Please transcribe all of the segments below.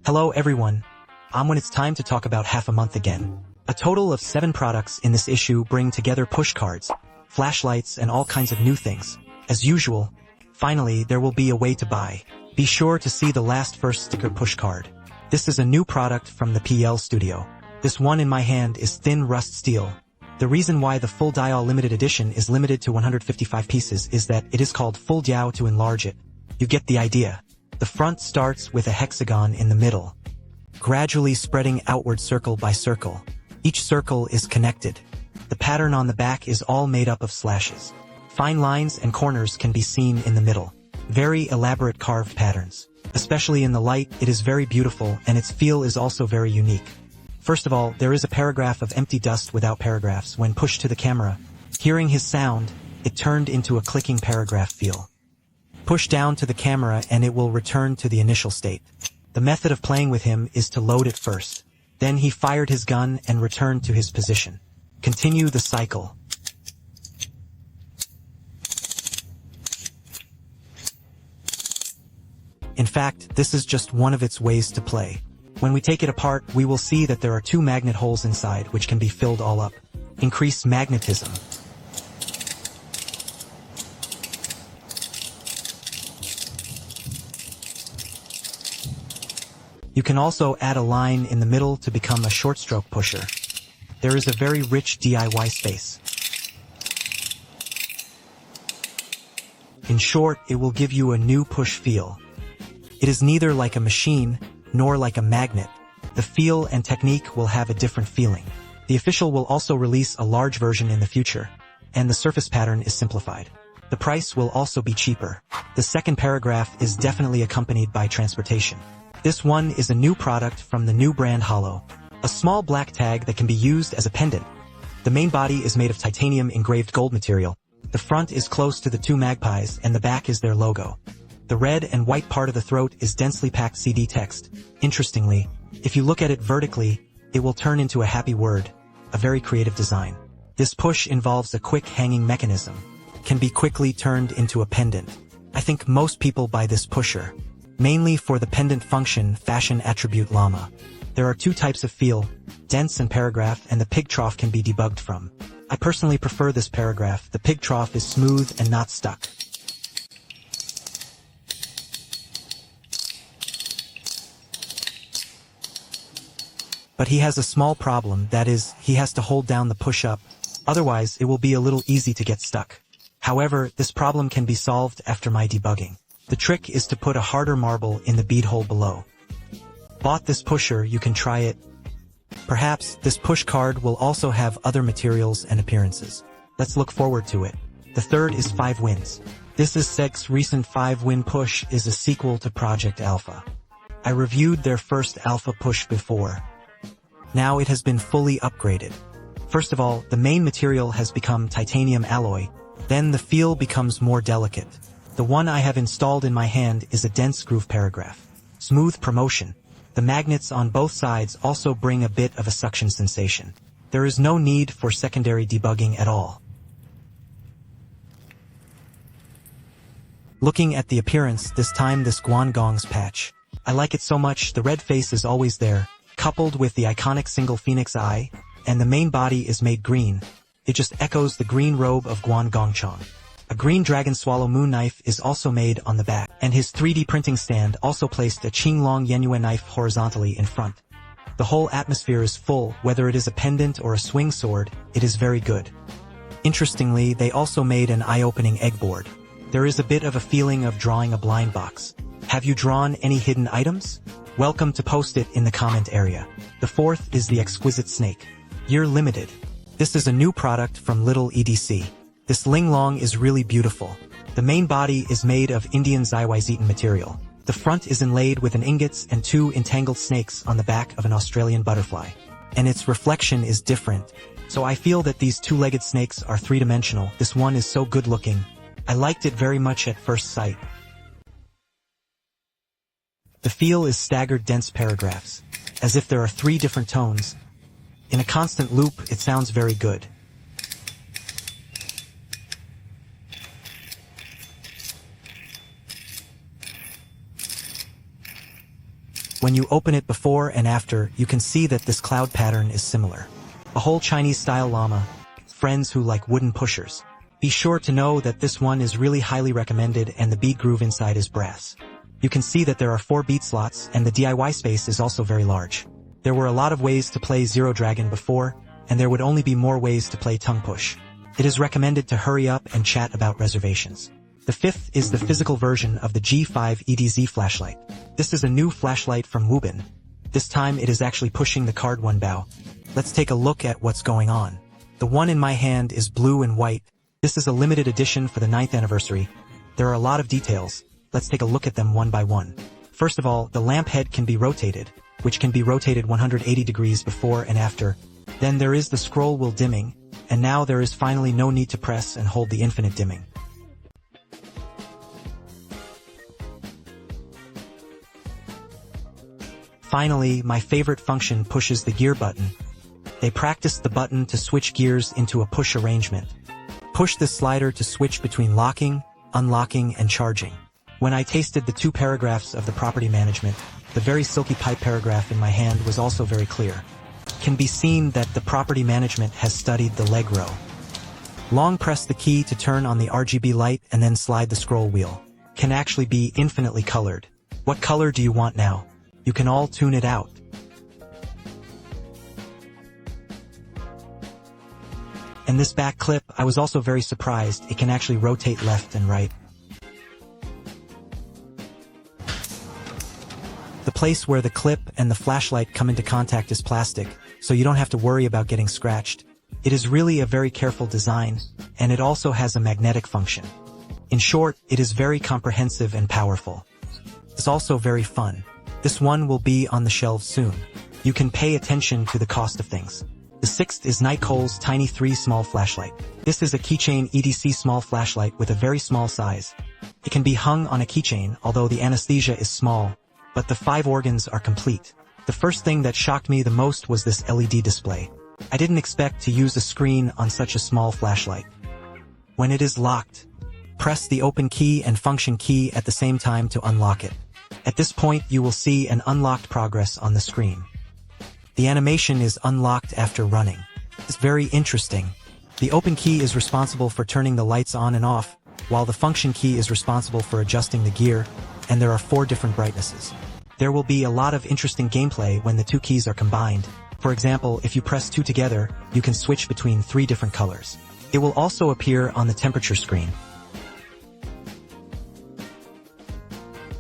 Hello everyone. When it's time to talk about half a month again. A total of 7 products in this issue bring together push cards, flashlights, and all kinds of new things. As usual, finally there will be a way to buy. Be sure to see the last first sticker push card. This is a new product from the PL Studio. This one in my hand is thin rust steel. The reason why the full dial limited edition is limited to 155 pieces is that it is called full dial to enlarge it. You get the idea. The front starts with a hexagon in the middle, gradually spreading outward circle by circle. Each circle is connected. The pattern on the back is all made up of slashes. Fine lines and corners can be seen in the middle. Very elaborate carved patterns. Especially in the light, it is very beautiful, and its feel is also very unique. First of all, there is a paragraph of empty dust without paragraphs when pushed to the camera. Hearing his sound, it turned into a clicking paragraph feel. Push down to the camera and it will return to the initial state. The method of playing with him is to load it first. Then he fired his gun and returned to his position. Continue the cycle. In fact, this is just one of its ways to play. When we take it apart, we will see that there are 2 magnet holes inside which can be filled all up. Increase magnetism. You can also add a line in the middle to become a short stroke pusher. There is a very rich DIY space. In short, it will give you a new push feel. It is neither like a machine, nor like a magnet. The feel and technique will have a different feeling. The official will also release a large version in the future, and the surface pattern is simplified. The price will also be cheaper. The second paragraph is definitely accompanied by transportation. This one is a new product from the new brand Hollow. A small black tag that can be used as a pendant. The main body is made of titanium engraved gold material. The front is close to the 2 magpies and the back is their logo. The red and white part of the throat is densely packed CD text. Interestingly, if you look at it vertically, it will turn into a happy word. A very creative design. This push involves a quick hanging mechanism. Can be quickly turned into a pendant. I think most people buy this pusher. Mainly for the pendant function fashion attribute llama. There are 2 types of feel, dense and paragraph, and the pig trough can be debugged from. I personally prefer this paragraph. The pig trough is smooth and not stuck. But he has a small problem, that is, he has to hold down the push-up, otherwise it will be a little easy to get stuck. However, this problem can be solved after my debugging. The trick is to put a harder marble in the bead hole below. Bought this pusher, you can try it. Perhaps this push card will also have other materials and appearances. Let's look forward to it. The third is 5 Wins. This is SEG's recent 5-win push is a sequel to Project Alpha. I reviewed their first Alpha push before. Now it has been fully upgraded. First of all, the main material has become titanium alloy, then the feel becomes more delicate. The one I have installed in my hand is a dense groove paragraph. Smooth promotion. The magnets on both sides also bring a bit of a suction sensation. There is no need for secondary debugging at all. Looking at the appearance, this time this Guangong's patch. I like it so much, the red face is always there, coupled with the iconic single phoenix eye, and the main body is made green. It just echoes the green robe of Guangongchong. A green dragon swallow moon knife is also made on the back, and his 3D printing stand also placed a Qinglong Yenyue knife horizontally in front. The whole atmosphere is full, whether it is a pendant or a swing sword, it is very good. Interestingly, they also made an eye-opening egg board. There is a bit of a feeling of drawing a blind box. Have you drawn any hidden items? Welcome to post it in the comment area. The fourth is the exquisite snake. Year limited. This is a new product from Little EDC. This linglong is really beautiful. The main body is made of Indian Zaiwaizetan material. The front is inlaid with an ingots and 2 entangled snakes on the back of an Australian butterfly. And its reflection is different. So I feel that these 2-legged snakes are 3-dimensional. This one is so good looking. I liked it very much at first sight. The feel is staggered dense paragraphs, as if there are 3 different tones. In a constant loop, it sounds very good. When when you open it before and after, you can see that this cloud pattern is similar. A whole Chinese-style llama. Friends who like wooden pushers, be sure to know that this one is really highly recommended and the bead groove inside is brass. You can see that there are 4 bead slots and the DIY space is also very large. There were a lot of ways to play Zero Dragon before, and there would only be more ways to play tongue push. It is recommended to hurry up and chat about reservations. The 5th is the physical version of the G5 EDZ flashlight. This is a new flashlight from Woobin. This time it is actually pushing the card one bow. Let's take a look at what's going on. The one in my hand is blue and white. This is a limited edition for the 9th anniversary. There are a lot of details. Let's take a look at them one by one. First of all, the lamp head can be rotated, which can be rotated 180 degrees before and after. Then there is the scroll wheel dimming, and now there is finally no need to press and hold the infinite dimming. Finally, my favorite function pushes the gear button. They practiced the button to switch gears into a push arrangement. Push the slider to switch between locking, unlocking, and charging. When I tasted the 2 paragraphs of the property management, the very silky pipe paragraph in my hand was also very clear. It can be seen that the property management has studied the leg row. Long press the key to turn on the RGB light and then slide the scroll wheel. Can actually be infinitely colored. What color do you want now? You can all tune it out. And this back clip, I was also very surprised, it can actually rotate left and right. The place where the clip and the flashlight come into contact is plastic, so you don't have to worry about getting scratched. It is really a very careful design, and it also has a magnetic function. In short, it is very comprehensive and powerful. It's also very fun. This one will be on the shelves soon. You can pay attention to the cost of things. The 6th is Nicole's Tiny 3 Small Flashlight. This is a keychain EDC small flashlight with a very small size. It can be hung on a keychain, although the anesthesia is small, but the 5 organs are complete. The first thing that shocked me the most was this LED display. I didn't expect to use a screen on such a small flashlight. When it is locked, press the open key and function key at the same time to unlock it. At this point, you will see an unlocked progress on the screen. The animation is unlocked after running. It's very interesting. The open key is responsible for turning the lights on and off, while the function key is responsible for adjusting the gear, and there are 4 different brightnesses. There will be a lot of interesting gameplay when the 2 keys are combined. For example, if you press 2 together, you can switch between 3 different colors. It will also appear on the temperature screen.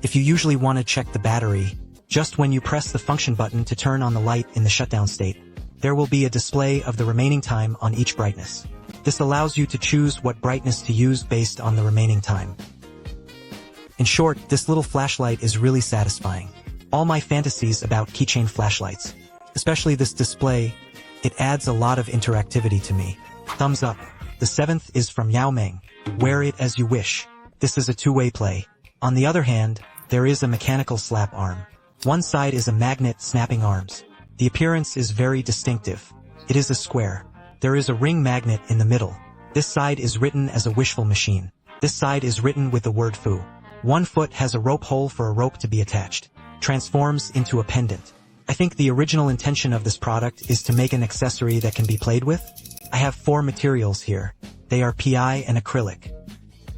If you usually want to check the battery, just when you press the function button to turn on the light in the shutdown state, there will be a display of the remaining time on each brightness. This allows you to choose what brightness to use based on the remaining time. In short, this little flashlight is really satisfying. All my fantasies about keychain flashlights, especially this display, it adds a lot of interactivity to me. Thumbs up. The 7th is from Yao Meng. Wear it as you wish. This is a 2-way play. On the other hand, there is a mechanical slap arm. One side is a magnet snapping arms. The appearance is very distinctive. It is a square. There is a ring magnet in the middle. This side is written as a wishful machine. This side is written with the word foo. One foot has a rope hole for a rope to be attached. Transforms into a pendant. I think the original intention of this product is to make an accessory that can be played with. I have 4 materials here. They are PI and acrylic.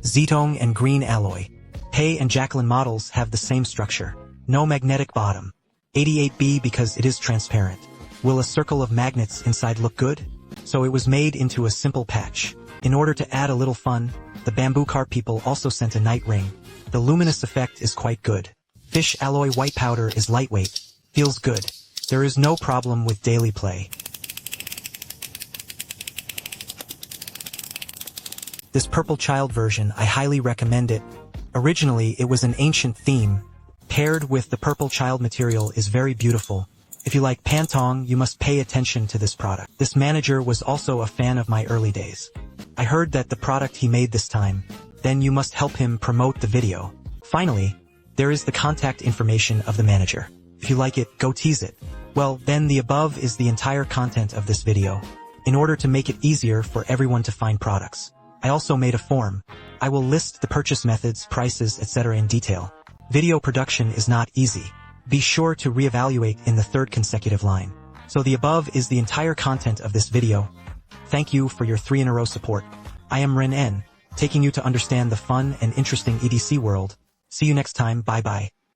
Zetong and green alloy. Pei and Jacqueline models have the same structure. No magnetic bottom. 88B because it is transparent. Will a circle of magnets inside look good? So it was made into a simple patch. In order to add a little fun, the bamboo car people also sent a night ring. The luminous effect is quite good. Fish alloy white powder is lightweight. Feels good. There is no problem with daily play. This purple child version, I highly recommend it. Originally, it was an ancient theme. Paired with the purple child material is very beautiful. If you like Pantong, you must pay attention to this product. This manager was also a fan of my early days. I heard that the product he made this time, then you must help him promote the video. Finally, there is the contact information of the manager. If you like it, go tease it. Well, then the above is the entire content of this video. In order to make it easier for everyone to find products, I also made a form. I will list the purchase methods, prices, etc. in detail. Video production is not easy. be sure to reevaluate in the third consecutive line. So the above is the entire content of this video. Thank you for your 3-in-a-row support. I am Rin N, taking you to understand the fun and interesting EDC world. See you next time, bye bye.